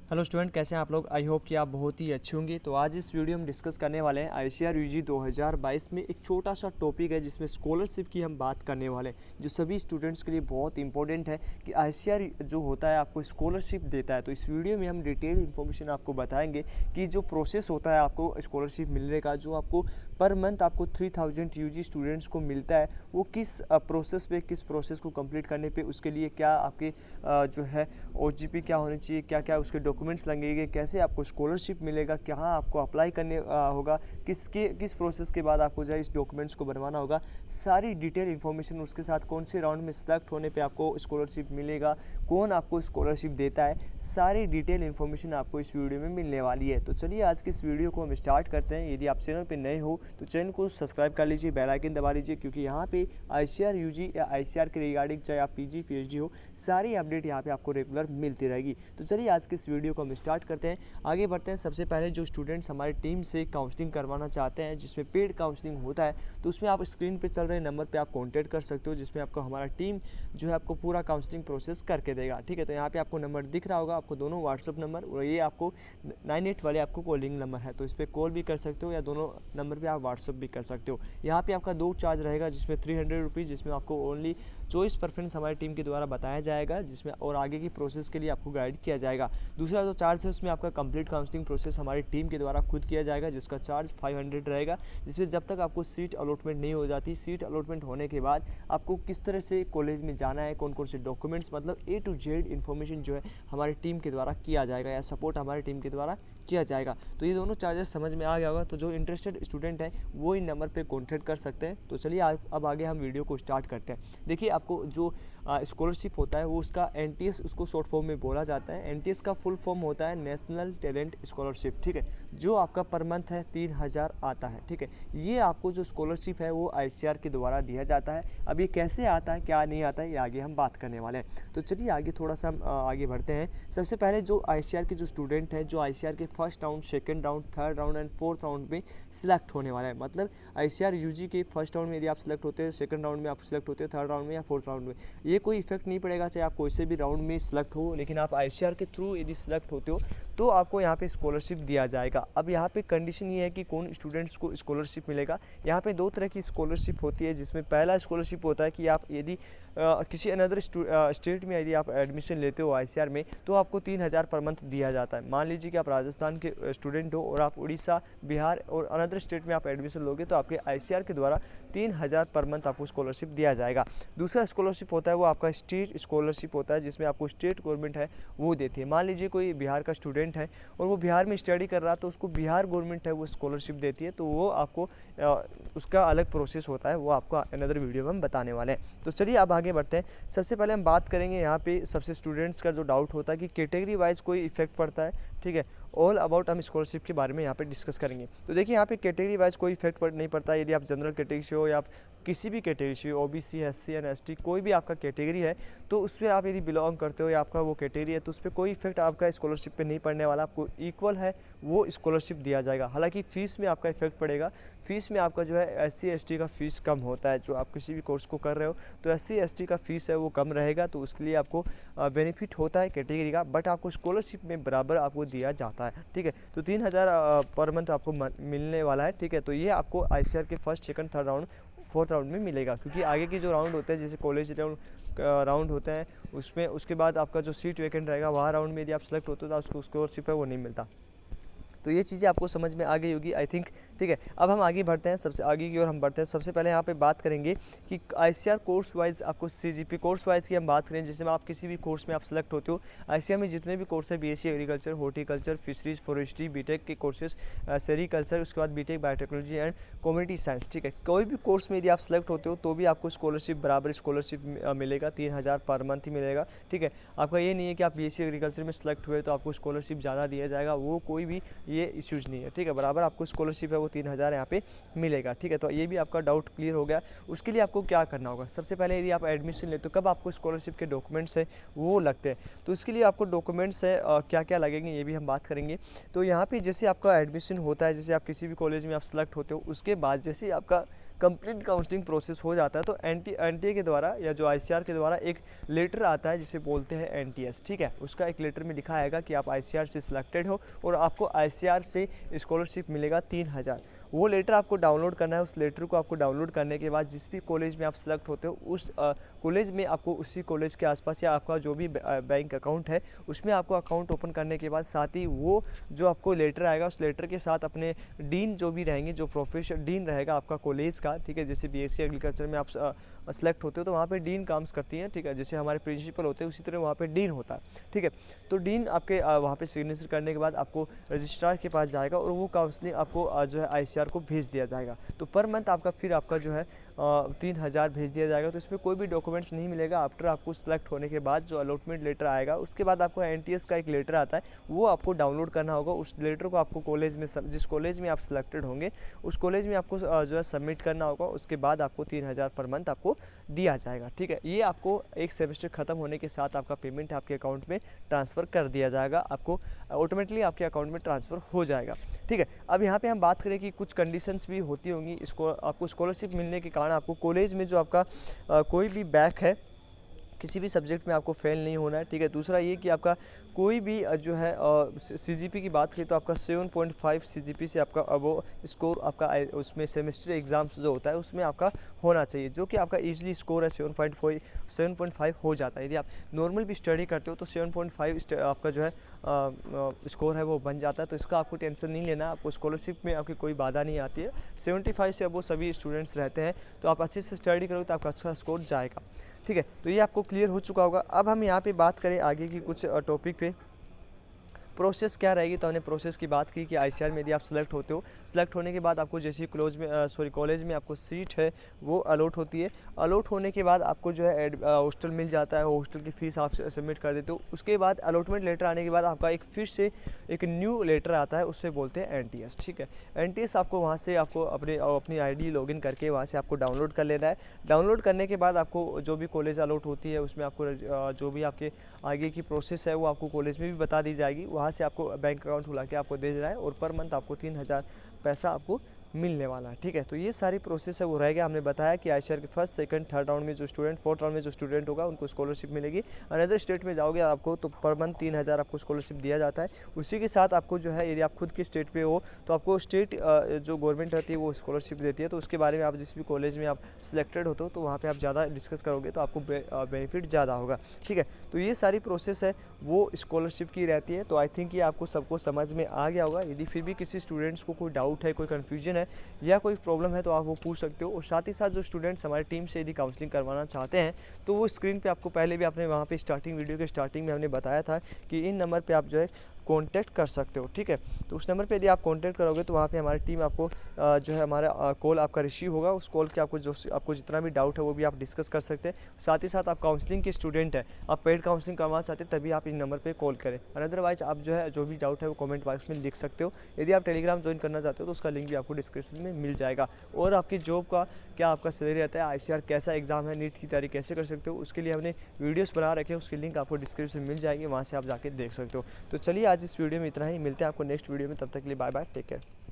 Hello student, कैसे हैं आप लोग। आई होप कि आप बहुत ही अच्छे होंगे। तो आज इस वीडियो में डिस्कस करने वाले हैं आईसीआर यूजी 2022 में एक छोटा सा टॉपिक है जिसमें स्कॉलरशिप की हम बात करने वाले हैं, जो सभी स्टूडेंट्स के लिए बहुत इंपॉर्टेंट है कि आईसीआर जो होता है आपको स्कॉलरशिप देता है। तो इस वीडियो में हम डिटेल इन्फॉर्मेशन आपको बताएंगे कि जो प्रोसेस होता है आपको स्कॉलरशिप मिलने का, जो आपको पर मंथ आपको 3000 यूजी स्टूडेंट्स को मिलता है, वो किस प्रोसेस को कंप्लीट करने पे उसके लिए क्या आपके जो है ओजीपी क्या होनी चाहिए, क्या क्या उसके डॉक्यूमेंट्स लगेंगे, कैसे आपको स्कॉलरशिप मिलेगा, कहाँ आपको अप्लाई करने होगा, किस प्रोसेस के बाद आपको जो है इस डॉक्यूमेंट्स को बनवाना होगा, सारी डिटेल इन्फॉर्मेशन, उसके साथ कौन से राउंड में सिलेक्ट होने पे आपको स्कॉलरशिप मिलेगा, कौन आपको स्कॉलरशिप देता है, सारी डिटेल इन्फॉर्मेशन आपको इस वीडियो में मिलने वाली है। तो चलिए आज की इस वीडियो को हम स्टार्ट करते हैं। यदि आप चैनल पर नए हो तो चैनल को सब्सक्राइब कर लीजिए, बेल आइकन दबा लीजिए, क्योंकि यहाँ पे आईसीआर यूजी या आईसीआर के रिगार्डिंग चाहे आप पीजी पीएचडी हो, सारी अपडेट यहाँ पे आपको रेगुलर मिलती रहेगी। तो चलिए आज के इस वीडियो को हम स्टार्ट करते हैं, आगे बढ़ते हैं। सबसे पहले जो स्टूडेंट्स हमारी टीम से काउंसलिंग करवाना चाहते हैं, जिसमें पेड काउंसलिंग होता है, तो उसमें आप स्क्रीन पे चल रहे नंबर पे आप कांटेक्ट कर सकते हो, जिसमें आपको हमारा टीम जो है आपको पूरा काउंसलिंग प्रोसेस करके देगा। ठीक है, तो यहाँ पे आपको नंबर दिख रहा होगा, आपको दोनों व्हाट्सअप नंबर और ये आपको 98 वाले आपको कॉलिंग नंबर है, तो इस पर कॉल भी कर सकते हो या दोनों नंबर पर आप व्हाट्सअप भी कर सकते हो। यहाँ पे आपका दो चार्ज रहेगा, जिसमें 300 रुपीज़, जिसमें आपको ओनली चॉइस प्रेफरेंस हमारी टीम के द्वारा बताया जाएगा, जिसमें और आगे की प्रोसेस के लिए आपको गाइड किया जाएगा। दूसरा जो चार्ज है उसमें आपका कंप्लीट काउंसलिंग प्रोसेस हमारी टीम के द्वारा खुद किया जाएगा, जिसका चार्ज 500 रहेगा, जिसमें जब तक आपको सीट अलॉटमेंट नहीं हो जाती, सीट अलॉटमेंट होने के बाद आपको किस तरह से कॉलेज में जाना है, कौन कौन से डॉक्यूमेंट्स, मतलब A to Z इन्फॉर्मेशन जो है हमारी टीम के द्वारा किया जाएगा या सपोर्ट हमारी टीम के द्वारा किया जाएगा। तो ये दोनों चार्जेस समझ में आ गया होगा। तो जो इंटरेस्टेड स्टूडेंट हैं वो इन नंबर पे कॉन्टैक्ट कर सकते हैं। तो चलिए अब आगे हम वीडियो को स्टार्ट करते हैं। देखिए, आपको जो स्कॉलरशिप होता है वो उसका एनटीएस, उसको शॉर्ट फॉर्म में बोला जाता है। एनटीएस का फुल फॉर्म होता है नेशनल टैलेंट स्कॉलरशिप। ठीक है, जो आपका पर मंथ है 3000 आता है। ठीक है, ये आपको जो स्कॉलरशिप है वो आईसीआर के द्वारा दिया जाता है। अब ये कैसे आता है, क्या नहीं आता है, ये आगे हम बात करने वाले हैं। तो चलिए आगे थोड़ा सा हम आगे बढ़ते हैं। सबसे पहले जो आईसीआर के जो स्टूडेंट हैं, जो आईसीआर के first round, second round, third round and fourth round में सिलेक्ट होने वाला है, मतलब आईसीआर यूजी के फर्स्ट राउंड में यदि आप सिलेक्ट होते हो, सेकंड राउंड में आप सिलेक्ट होते हो, थर्ड राउंड में या फोर्थ राउंड में, ये कोई इफेक्ट नहीं पड़ेगा चाहे आप कोई से भी राउंड में सिलेक्ट हो, लेकिन आप आईसीआर के थ्रू यदि सिलेक्ट होते हो तो आपको यहाँ पे स्कॉलरशिप दिया जाएगा। अब यहाँ पे कंडीशन ये है कि कौन स्टूडेंट्स को स्कॉलरशिप मिलेगा। यहाँ पे दो तरह की स्कॉलरशिप होती है, जिसमें पहला स्कॉलरशिप होता है कि आप यदि किसी अनदर स्टेट में यदि आप एडमिशन लेते हो आईसीआर में, तो आपको 3000 पर मंथ दिया जाता है। मान लीजिए कि आप राजस्थान के स्टूडेंट हो और आप उड़ीसा, बिहार और अनदर स्टेट में आप एडमिशन लोगे, तो आपके आईसीआर के द्वारा 3000 पर मंथ आपको स्कॉलरशिप दिया जाएगा। दूसरा स्कॉलरशिप होता है वो आपका स्टेट स्कॉलरशिप होता है, जिसमें आपको स्टेट गवर्नमेंट है वो देती है। मान लीजिए कोई बिहार का स्टूडेंट है और वो बिहार में स्टडी कर रहा, तो उसको बिहार गवर्नमेंट है वो स्कॉलरशिप देती है, तो वो आपको उसका अलग प्रोसेस होता है, वो आपको अनदर वीडियो में हम बताने वाले हैं। तो चलिए अब आगे बढ़ते हैं। सबसे पहले हम बात करेंगे यहाँ पे सबसे स्टूडेंट्स का जो डाउट होता है कि कैटेगरी वाइज कोई इफेक्ट पड़ता है। ठीक है, ऑल अबाउट हम स्कॉलरशिप के बारे में यहाँ पे डिस्कस करेंगे। तो देखिए, यहाँ पे कैटेगरी वाइज कोई इफेक्ट नहीं पड़ता। यदि आप जनरल कैटेगरी से हो या आप किसी भी कैटेगरी से हो, ओबीसी, एससी एंड एसटी, कोई भी आपका कैटेगरी है, तो उस पर आप यदि बिलोंग करते हो या आपका वो कैटेगरी है, तो उस पर कोई इफेक्ट आपका स्कॉलरशिप पे नहीं पड़ने वाला। आपको इक्वल है वो स्कॉलरशिप दिया जाएगा। हालांकि फ़ीस में आपका इफेक्ट पड़ेगा। फ़ीस में आपका जो है एससी एसटी का फ़ीस कम होता है। जो आप किसी भी कोर्स को कर रहे हो तो एससी एसटी का फ़ीस है वो कम रहेगा, तो उसके लिए आपको बेनिफिट होता है कैटेगरी का, बट आपको स्कॉलरशिप में बराबर आपको दिया जाता है। ठीक है, तो 3000 पर मंथ आपको मिलने वाला है। ठीक है, तो ये आपको आईसीआर के first, second, third round, fourth round में मिलेगा, क्योंकि आगे की जो राउंड होते हैं, जैसे कॉलेज राउंड होते हैं, उसमें उसके बाद आपका जो सीट वैकेंट रहेगा, वहाँ राउंड में यदि आप सेलेक्ट होते हो तो आपको स्कॉलरशिप है वो नहीं मिलता। तो ये चीज़ें आपको समझ में आ गई होगी, आई थिंक। ठीक है, अब हम आगे बढ़ते हैं, सबसे आगे की ओर हम बढ़ते हैं। सबसे पहले यहाँ पे बात करेंगे कि आईसीआर कोर्स वाइज आपको सीजीपी कोर्स वाइज की हम बात करें, जैसे आप किसी भी कोर्स में आप सेलेक्ट होते हो। आईसीआर में जितने भी कोर्स है, BSc agriculture, horticulture, fisheries, forestry, BTech के कोर्सेज, सेरीकल्चर, उसके बाद BTech biotechnology and community science. ठीक है, कोई भी कोर्स में यदि आप सेलेक्ट होते हो तो भी आपको स्कॉलरशिप बराबर स्कॉलरशिप मिलेगा, 3000 पर मंथ ही मिलेगा। ठीक है, आपका ये नहीं है कि आप बीएससी एग्रीकल्चर में सेलेक्ट हुए तो आपको स्कॉलरशिप ज़्यादा दिया जाएगा, वो कोई भी ये इश्यूज़ नहीं है। ठीक है, बराबर आपको स्कॉलरशिप है वो 3000 यहाँ पे मिलेगा। ठीक है, तो ये भी आपका डाउट क्लियर हो गया। उसके लिए आपको क्या करना होगा, सबसे पहले यदि आप एडमिशन लेते हो, कब आपको स्कॉलरशिप के डॉक्यूमेंट्स है वो लगते हैं, तो इसके लिए आपको डॉक्यूमेंट्स है क्या क्या लगेंगे ये भी हम बात करेंगे। तो यहाँ पे जैसे आपका एडमिशन होता है, जैसे आप किसी भी कॉलेज में आप सेलेक्ट होते हो, उसके बाद जैसे आपका कंप्लीट काउंसलिंग प्रोसेस हो जाता है तो एनटीए के द्वारा या जो आईसीआर के द्वारा एक लेटर आता है जिसे बोलते हैं एनटीएस, ठीक है। उसका एक लेटर में लिखा आएगा कि आप आईसीआर से सिलेक्टेड हो और आपको आईसीआर से स्कॉलरशिप मिलेगा 3000। वो लेटर आपको डाउनलोड करना है। उस लेटर को आपको डाउनलोड करने के बाद जिस भी कॉलेज में आप सेलेक्ट होते हो उस कॉलेज में आपको उसी कॉलेज के आसपास या आपका जो भी बैंक अकाउंट है उसमें आपको अकाउंट ओपन करने के बाद साथ ही वो जो आपको लेटर आएगा उस लेटर के साथ अपने डीन जो भी रहेंगे, जो प्रोफेसर डीन रहेगा आपका कॉलेज का, ठीक है। जैसे बीएससी एग्रीकल्चर में आप सेलेक्ट होते हो तो वहाँ पे डीन काम्स करती हैं, ठीक है। जैसे हमारे प्रिंसिपल होते हैं उसी तरह वहाँ पे डीन होता है, ठीक है। तो डीन आपके वहाँ पे सिग्नेचर करने के बाद आपको रजिस्ट्रार के पास जाएगा और वो काउंसलिंग आपको जो है आईसीआर को भेज दिया जाएगा। तो पर मंथ आपका फिर आपका जो है 3000 भेज दिया जाएगा। तो इसमें कोई भी डॉक्यूमेंट्स नहीं मिलेगा। आफ्टर आपको सिलेक्ट होने के बाद जो अलॉटमेंट लेटर आएगा उसके बाद आपको एनटीएस का एक लेटर आता है, वो आपको डाउनलोड करना होगा। उस लेटर को आपको कॉलेज में जिस कॉलेज में आप सिलेक्टेड होंगे उस कॉलेज में आपको जो है सबमिट करना होगा। उसके बाद आपको 3000 पर मंथ आपको दिया जाएगा, ठीक है। ये आपको एक सेमेस्टर खत्म होने के साथ आपका पेमेंट आपके अकाउंट में ट्रांसफ़र कर दिया जाएगा, आपको ऑटोमेटिकली आपके अकाउंट में ट्रांसफ़र हो जाएगा, ठीक है। अब यहाँ पे हम बात करें कि कुछ कंडीशंस भी होती होंगी इसको आपको स्कॉलरशिप मिलने के कारण आपको कॉलेज में जो आपका कोई भी बैक है, किसी भी सब्जेक्ट में आपको फेल नहीं होना है, ठीक है। दूसरा ये कि आपका कोई भी जो है सीजीपी की बात करें तो आपका 7.5 सीजीपी से आपका वो स्कोर आपका उसमें सेमेस्टर एग्ज़ाम्स जो होता है उसमें आपका होना चाहिए, जो कि आपका इजीली स्कोर है 7.5 हो जाता है। यदि आप नॉर्मल भी स्टडी करते हो तो 7.5 आपका जो है स्कोर है वो बन जाता है। तो इसका आपको टेंशन नहीं लेना, आपको स्कॉलरशिप में आपकी कोई बाधा नहीं आती है। 75 से अब वो सभी स्टूडेंट्स रहते हैं, तो आप अच्छे से स्टडी करोगे तो आपका अच्छा स्कोर जाएगा, ठीक है। तो ये आपको क्लियर हो चुका होगा। अब हम यहाँ पे बात करें आगे की कुछ टॉपिक पे, प्रोसेस क्या रहेगी। तो हमने प्रोसेस की बात की कि आईसीआर में यदि आप सेलेक्ट होते हो, सेलेक्ट होने के बाद आपको जैसे ही कॉलेज में आपको सीट है वो अलॉट होती है। अलॉट होने के बाद आपको जो है हॉस्टल मिल जाता है, हॉस्टल की फ़ीस आप सबमिट कर देते हो। उसके बाद अलॉटमेंट लेटर आने के बाद आपका एक फिर से एक न्यू लेटर आता है, उससे बोलते हैं एनटीएस, ठीक है। एनटीएस आपको वहाँ से आपको अपनी आईडी लॉगिन करके वहाँ से आपको डाउनलोड कर लेना है। डाउनलोड करने के बाद आपको जो भी कॉलेज अलॉट होती है उसमें आपको जो भी आपके आगे की प्रोसेस है वो आपको कॉलेज में भी बता दी जाएगी। वहाँ से आपको बैंक अकाउंट खुला के आपको दे देना है और पर मंथ आपको 3000 पैसा आपको मिलने वाला है, ठीक है। तो ये सारी प्रोसेस है वो रहेगा। हमने बताया कि आईसीआर के फर्स्ट, सेकंड, थर्ड राउंड में जो स्टूडेंट, फोर्थ राउंड में जो स्टूडेंट होगा उनको स्कॉलरशिप मिलेगी। अनदर स्टेट में जाओगे आपको तो पर मंथ 3000 आपको स्कॉलरशिप दिया जाता है। उसी के साथ आपको जो है यदि आप खुद के स्टेट पे हो तो आपको स्टेट जो गवर्नमेंट रहती है वो स्कॉलरशिप देती है। तो उसके बारे में आप जिस भी कॉलेज में आप सिलेक्टेड होते हो तो वहाँ पर आप ज़्यादा डिस्कस करोगे तो आपको बेनिफिट ज़्यादा होगा, ठीक है। तो ये सारी प्रोसेस है वो स्कॉलरशिप की रहती है। तो आई थिंक ये आपको सबको समझ में आ गया होगा। यदि फिर भी किसी स्टूडेंट्स को कोई डाउट है, कोई कन्फ्यूजन है या कोई प्रॉब्लम है तो आप वो पूछ सकते हो। और साथ ही साथ जो स्टूडेंट्स हमारी टीम से यदि काउंसलिंग करवाना चाहते हैं तो वो स्क्रीन पे आपको पहले भी आपने वहाँ पे स्टार्टिंग वीडियो के स्टार्टिंग में हमने बताया था कि इन नंबर पे आप जो है कांटेक्ट कर सकते हो, ठीक है। तो उस नंबर पे यदि आप कांटेक्ट करोगे तो वहाँ पे हमारी टीम आपको जो है हमारा कॉल आपका रिसीव होगा। उस कॉल के आपको जितना भी डाउट है वो भी आप डिस्कस कर सकते हैं। साथ ही साथ आप काउंसलिंग के स्टूडेंट हैं, आप पेड काउंसलिंग करवाना चाहते हैं तभी आप इस नंबर पर कॉल करें। अदरवाइज आप जो भी डाउट है वो कॉमेंट बॉक्स में लिख सकते हो। यदि आप टेलीग्राम ज्वाइन करना चाहते हो तो उसका लिंक भी आपको डिस्क्रिप्शन में मिल जाएगा। और आपकी जॉब का क्या आपका सैलरी रहता है, आईसीआर कैसा एग्जाम है, नीट की तैयारी कैसे कर सकते हो, उसके लिए हमने वीडियोस बना रखे हैं, उसकी लिंक आपको डिस्क्रिप्शन में मिल जाएगी, वहाँ से आप जाके देख सकते हो। तो चलिए आज इस वीडियो में इतना ही, मिलते हैं आपको नेक्स्ट वीडियो में। तब तक के लिए बाय बाय, टेक केयर।